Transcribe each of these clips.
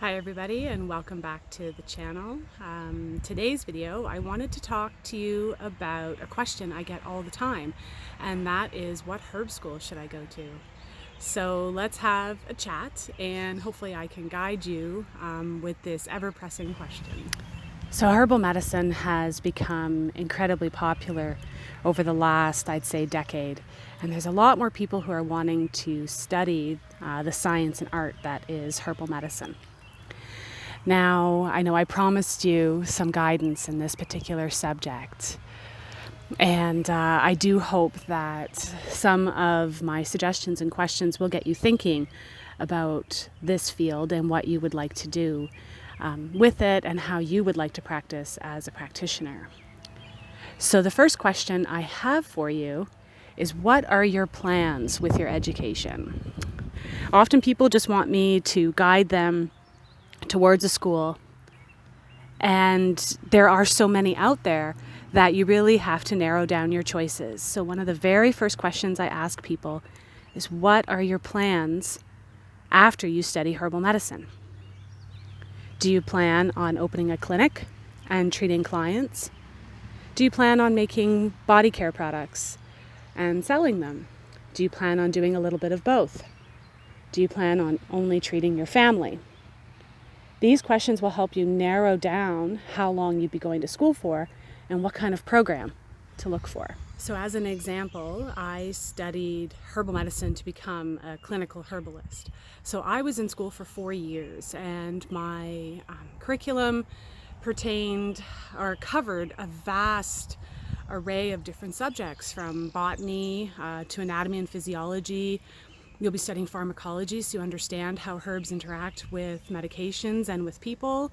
Hi everybody, and welcome back to the channel. Today's video I wanted to talk to you about a question I get all the time, and that is, what herb school should I go to? So let's have a chat, and hopefully I can guide you with this ever-pressing question. So herbal medicine has become incredibly popular over the last, I'd say, decade, and there's a lot more people who are wanting to study the science and art that is herbal medicine. Now, I know I promised you some guidance in this particular subject, and I do hope that some of my suggestions and questions will get you thinking about this field and what you would like to do with it and how you would like to practice as a practitioner. So the first question I have for you is, what are your plans with your education? Often people just want me to guide them towards a school, and there are so many out there that you really have to narrow down your choices. So one of the very first questions I ask people is, what are your plans after you study herbal medicine? Do you plan on opening a clinic and treating clients? Do you plan on making body care products and selling them? Do you plan on doing a little bit of both? Do you plan on only treating your family? These questions will help you narrow down how long you'd be going to school for and what kind of program to look for. So as an example, I studied herbal medicine to become a clinical herbalist. So I was in school for 4 years, and my curriculum covered a vast array of different subjects, from botany to anatomy and physiology. You'll be studying pharmacology, so you understand how herbs interact with medications and with people.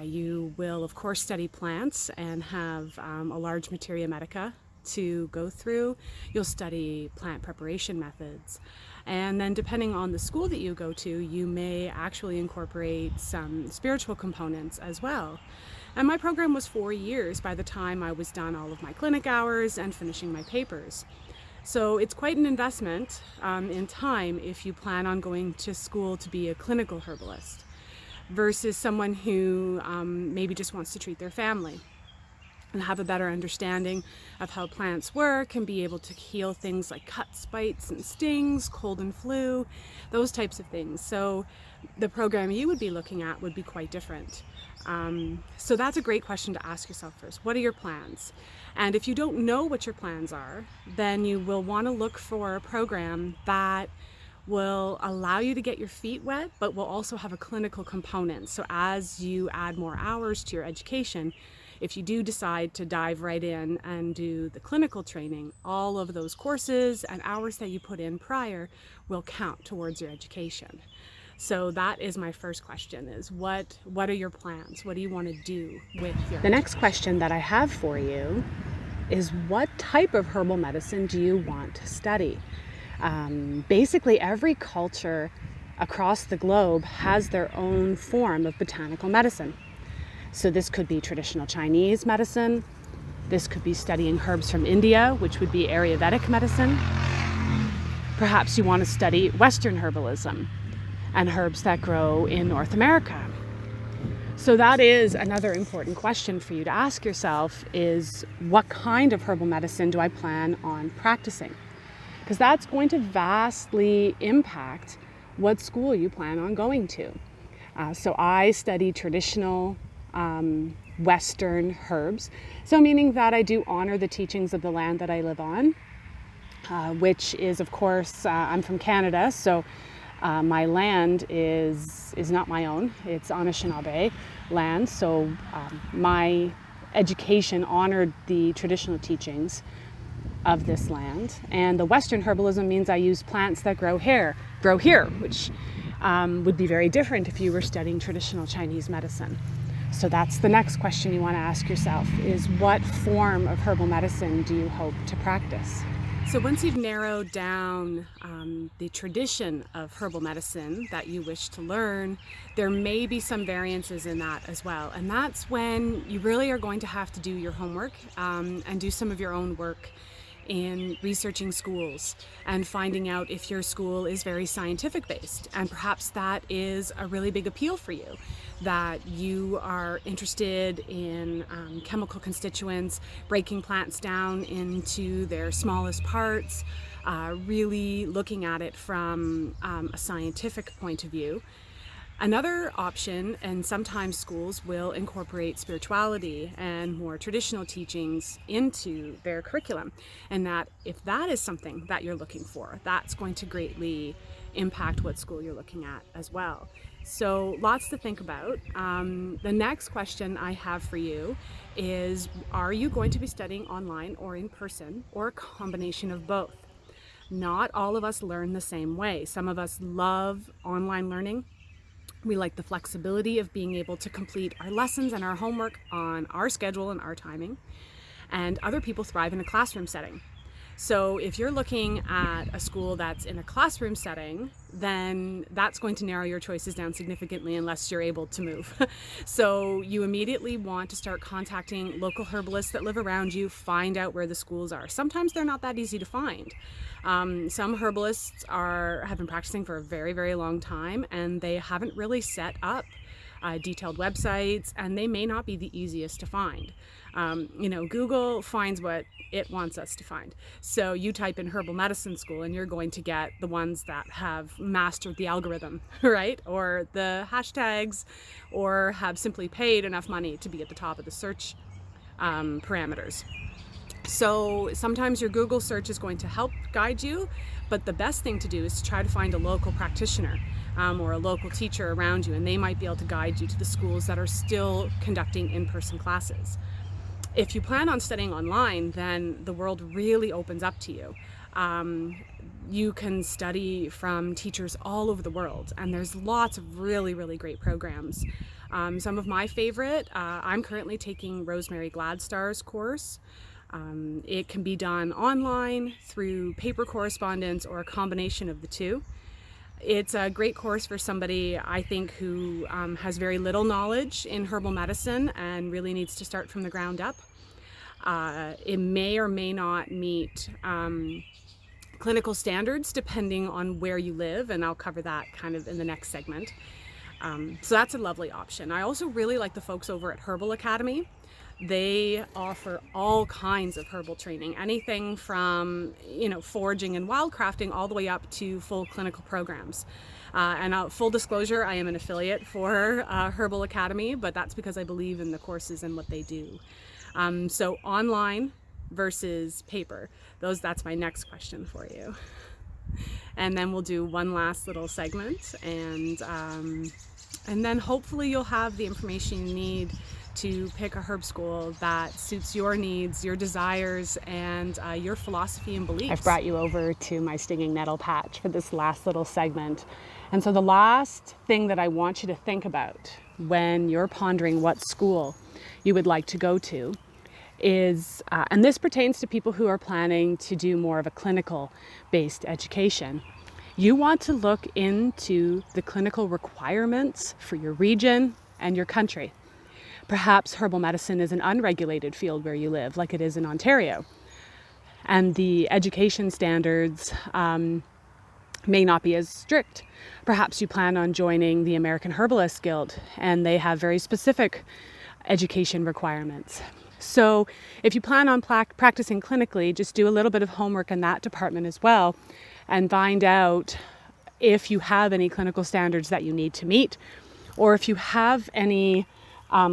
You will, of course, study plants and have a large materia medica to go through. You'll study plant preparation methods. And then depending on the school that you go to, you may actually incorporate some spiritual components as well. And my program was 4 years by the time I was done all of my clinic hours and finishing my papers. So it's quite an investment in time if you plan on going to school to be a clinical herbalist versus someone who maybe just wants to treat their family and have a better understanding of how plants work and be able to heal things like cuts, bites, and stings, cold and flu, those types of things. So the program you would be looking at would be quite different. So that's a great question to ask yourself first. What are your plans? And if you don't know what your plans are, then you will want to look for a program that will allow you to get your feet wet, but will also have a clinical component. So as you add more hours to your education, if you do decide to dive right in and do the clinical training, all of those courses and hours that you put in prior will count towards your education. So that is my first question, is what are your plans? What do you want to do with your education? The next question that I have for you is, what type of herbal medicine do you want to study? Basically, every culture across the globe has their own form of botanical medicine. So this could be traditional Chinese medicine. This could be studying herbs from India, which would be Ayurvedic medicine. Perhaps you want to study Western herbalism and herbs that grow in North America. So that is another important question for you to ask yourself, is what kind of herbal medicine do I plan on practicing? Because that's going to vastly impact what school you plan on going to. So I study traditional Western herbs, so meaning that I do honor the teachings of the land that I live on, which is, of course, I'm from Canada, so my land is not my own. It's Anishinaabe land, so my education honored the traditional teachings of this land. And the Western herbalism means I use plants that grow here, which would be very different if you were studying traditional Chinese medicine. So that's the next question you want to ask yourself, is what form of herbal medicine do you hope to practice? So once you've narrowed down the tradition of herbal medicine that you wish to learn, there may be some variances in that as well. And that's when you really are going to have to do your homework and do some of your own work in researching schools and finding out if your school is very scientific based. And perhaps that is a really big appeal for you, that you are interested in chemical constituents, breaking plants down into their smallest parts, really looking at it from a scientific point of view. Another option, and sometimes schools will incorporate spirituality and more traditional teachings into their curriculum, and that if that is something that you're looking for, that's going to greatly impact what school you're looking at as well. So lots to think about. The next question I have for you is, are you going to be studying online or in person, or a combination of both? Not all of us learn the same way. Some of us love online learning. We like the flexibility of being able to complete our lessons and our homework on our schedule and our timing. And other people thrive in a classroom setting. So if you're looking at a school that's in a classroom setting, then that's going to narrow your choices down significantly unless you're able to move. So you immediately want to start contacting local herbalists that live around you, find out where the schools are. Sometimes they're not that easy to find. Some herbalists have been practicing for a very, very long time, and they haven't really set up detailed websites, and they may not be the easiest to find. Google finds what it wants us to find. So you type in herbal medicine school and you're going to get the ones that have mastered the algorithm, right? Or the hashtags, or have simply paid enough money to be at the top of the search parameters. So sometimes your Google search is going to help guide you, but the best thing to do is to try to find a local practitioner or a local teacher around you, and they might be able to guide you to the schools that are still conducting in-person classes. If you plan on studying online, then the world really opens up to you. You can study from teachers all over the world, and there's lots of really, really great programs. Some of my favorite, I'm currently taking Rosemary Gladstar's course. It can be done online, through paper correspondence, or a combination of the two. It's a great course for somebody, I think, who has very little knowledge in herbal medicine and really needs to start from the ground up. It may or may not meet clinical standards depending on where you live, and I'll cover that kind of in the next segment. So that's a lovely option. I also really like the folks over at Herbal Academy. They offer all kinds of herbal training, anything from foraging and wildcrafting all the way up to full clinical programs. And full disclosure, I am an affiliate for Herbal Academy, but that's because I believe in the courses and what they do. So online versus paper, that's my next question for you. And then we'll do one last little segment, and then hopefully you'll have the information you need to pick a herb school that suits your needs, your desires, and your philosophy and beliefs. I've brought you over to my stinging nettle patch for this last little segment. And so the last thing that I want you to think about when you're pondering what school you would like to go to is, and this pertains to people who are planning to do more of a clinical-based education, you want to look into the clinical requirements for your region and your country. Perhaps herbal medicine is an unregulated field where you live, like it is in Ontario. And the education standards may not be as strict. Perhaps you plan on joining the American Herbalist Guild, and they have very specific education requirements. So if you plan on practicing clinically, just do a little bit of homework in that department as well, and find out if you have any clinical standards that you need to meet, or if you have any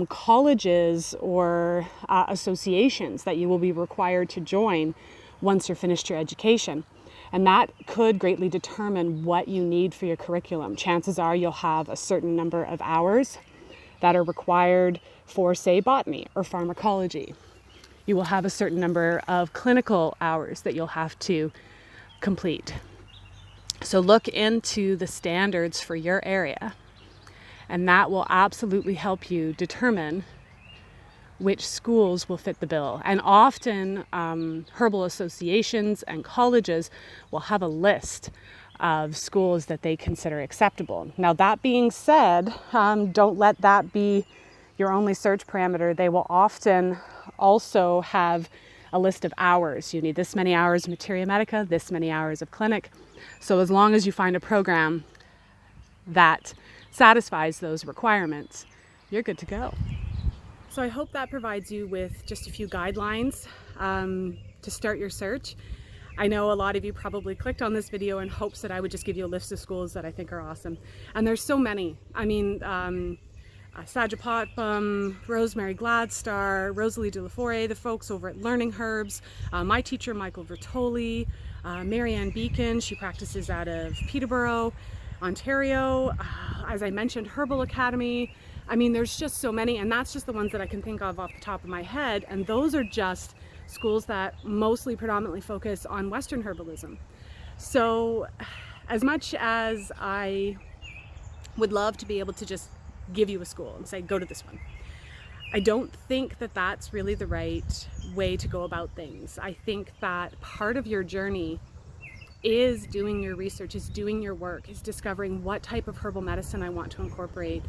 colleges or associations that you will be required to join once you're finished your education. And that could greatly determine what you need for your curriculum. Chances are you'll have a certain number of hours that are required for, say, botany or pharmacology. You will have a certain number of clinical hours that you'll have to complete. So look into the standards for your area, and that will absolutely help you determine which schools will fit the bill. And often herbal associations and colleges will have a list of schools that they consider acceptable. Now, that being said, don't let that be your only search parameter. They will often also have a list of hours. You need this many hours of materia medica, this many hours of clinic. So as long as you find a program that satisfies those requirements, you're good to go. So I hope that provides you with just a few guidelines to start your search. I know a lot of you probably clicked on this video in hopes that I would just give you a list of schools that I think are awesome. And there's so many. I mean, Sajapatpam, Rosemary Gladstar, Rosalie de la Forêt, the folks over at Learning Herbs, my teacher Michael Vertoli, Marianne Beacon, she practices out of Peterborough, Ontario, as I mentioned, Herbal Academy. I mean, there's just so many, and that's just the ones that I can think of off the top of my head, and those are just schools that mostly predominantly focus on Western herbalism. So as much as I would love to be able to just give you a school and say, go to this one, I don't think that that's really the right way to go about things. I think that part of your journey is doing your research, is doing your work, is discovering what type of herbal medicine I want to incorporate.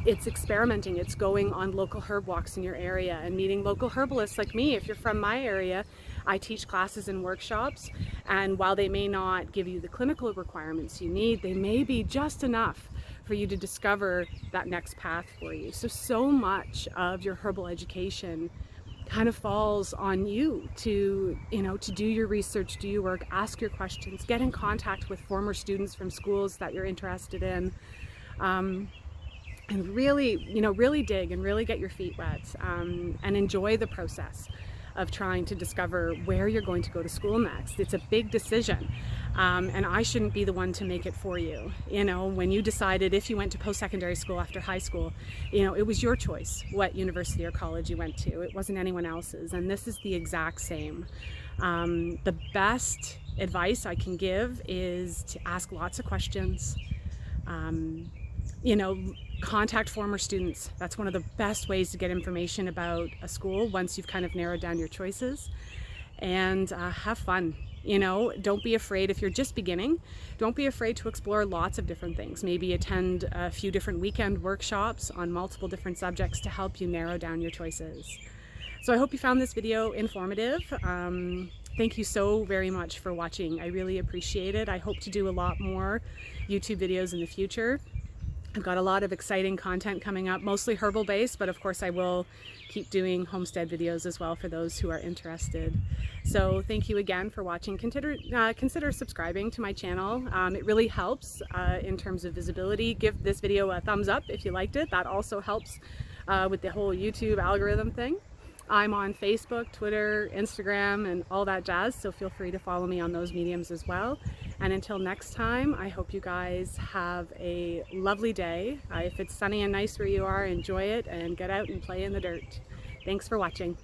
It's experimenting, it's going on local herb walks in your area and meeting local herbalists like me. If you're from my area, I teach classes and workshops, and while they may not give you the clinical requirements you need, they may be just enough for you to discover that next path for you. So much of your herbal education kind of falls on you to, to do your research, do your work, ask your questions, get in contact with former students from schools that you're interested in, and really, really dig and really get your feet wet, and enjoy the process of trying to discover where you're going to go to school next. It's a big decision, and I shouldn't be the one to make it for you. When you decided if you went to post-secondary school after high school, it was your choice what university or college you went to. It wasn't anyone else's, and this is the exact same. The best advice I can give is to ask lots of questions. Contact former students. That's one of the best ways to get information about a school once you've kind of narrowed down your choices. And have fun. Don't be afraid if you're just beginning. Don't be afraid to explore lots of different things. Maybe attend a few different weekend workshops on multiple different subjects to help you narrow down your choices. So I hope you found this video informative. Thank you so very much for watching. I really appreciate it. I hope to do a lot more YouTube videos in the future. I've got a lot of exciting content coming up, mostly herbal based, but of course I will keep doing homestead videos as well for those who are interested. So thank you again for watching. Consider subscribing to my channel. It really helps in terms of visibility. Give this video a thumbs up if you liked it. That also helps with the whole YouTube algorithm thing. I'm on Facebook, Twitter, Instagram, and all that jazz, so feel free to follow me on those mediums as well. And until next time, I hope you guys have a lovely day. If it's sunny and nice where you are, enjoy it and get out and play in the dirt. Thanks for watching.